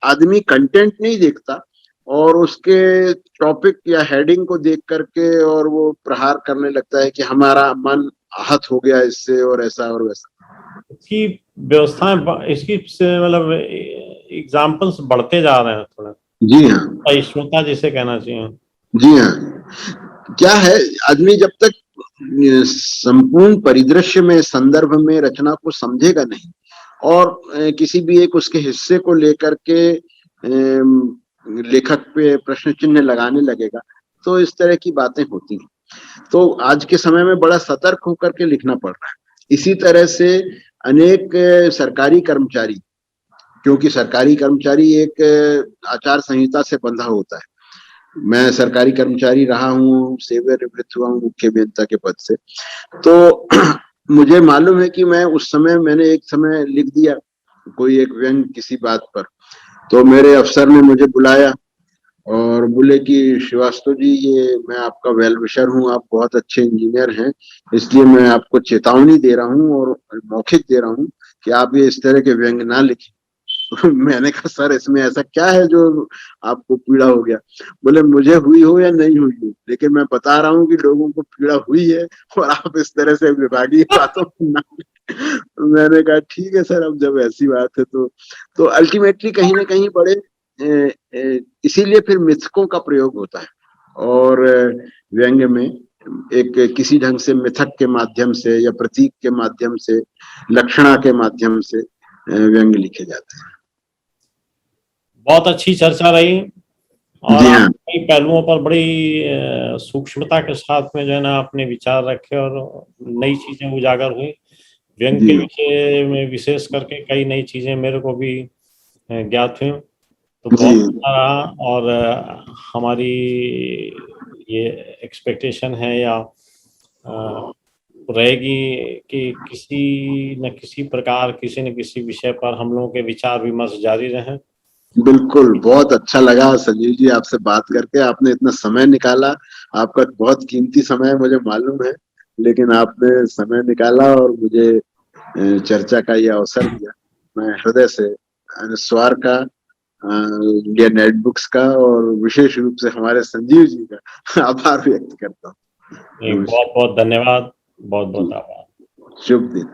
आदमी कंटेंट नहीं देखता और उसके टॉपिक या हेडिंग को देख करके और वो प्रहार करने लगता है कि हमारा मन आहत हो गया इससे और ऐसा और वैसा। इसकी व्यवस्थाएं, इसकी मतलब एग्जाम्पल्स बढ़ते जा रहे हैं थोड़ा। जी हाँ, सहिष्णुता जिसे कहना चाहिए। जी हाँ। क्या है, आदमी जब तक संपूर्ण परिदृश्य में, संदर्भ में रचना को समझेगा नहीं और किसी भी एक उसके हिस्से को लेकर के लेखक पे प्रश्न चिन्ह लगाने लगेगा तो इस तरह की बातें होती हैं। तो आज के समय में बड़ा सतर्क होकर के लिखना पड़ रहा है। इसी तरह से अनेक सरकारी कर्मचारी, क्योंकि सरकारी कर्मचारी एक आचार संहिता से बंधा होता है। मैं सरकारी कर्मचारी रहा हूँ, सेवा निवृत्त हुआ हूँ मुख्य अभियंता के पद से, तो मुझे मालूम है कि मैंने एक समय लिख दिया कोई एक व्यंग किसी बात पर, तो मेरे अफसर ने मुझे बुलाया और बोले कि श्रीवास्तव जी, ये मैं आपका वेल विशर हूँ, आप बहुत अच्छे इंजीनियर हैं, इसलिए मैं आपको चेतावनी दे रहा हूँ और मौखिक दे रहा हूँ कि आप ये इस तरह के व्यंग ना लिखें। मैंने कहा सर, इसमें ऐसा क्या है जो आपको पीड़ा हो गया? बोले मुझे हुई हो या नहीं हुई हो, लेकिन मैं बता रहा हूँ कि लोगों को पीड़ा हुई है और आप इस तरह से विभागीय बातों को ना। मैंने कहा ठीक है सर, अब जब ऐसी बात है तो अल्टीमेटली कहीं ना कहीं बड़े इसीलिए फिर मिथकों का प्रयोग होता है और व्यंग्य में एक किसी ढंग से मिथक के माध्यम से या प्रतीक के माध्यम से, लक्षणा के माध्यम से व्यंग्य लिखे जाते हैं। बहुत अच्छी चर्चा रही और जी आप हाँ, कई पहलुओं पर बड़ी सूक्ष्मता के साथ में जो है ना अपने विचार रखे और नई चीजें उजागर हुई। व्यंग जी के हाँ, विषय में विशेष करके कई नई चीजें मेरे को भी ज्ञात हुई, तो जी बहुत अच्छा रहा। और हमारी ये एक्सपेक्टेशन है या रहेगी कि किसी न किसी प्रकार, किसी न किसी विषय पर हम लोगों के विचार विमर्श जारी रहें। बिल्कुल, बहुत अच्छा लगा संजीव जी आपसे बात करके। आपने इतना समय निकाला, आपका बहुत कीमती समय है मुझे मालूम है, लेकिन आपने समय निकाला और मुझे चर्चा का ये अवसर दिया। मैं हृदय से स्वार का, इंडिया नेट बुक्स का और विशेष रूप से हमारे संजीव जी का आभार व्यक्त करता हूँ। बहुत बहुत धन्यवाद, बहुत बहुत आभार। शुभ दिन।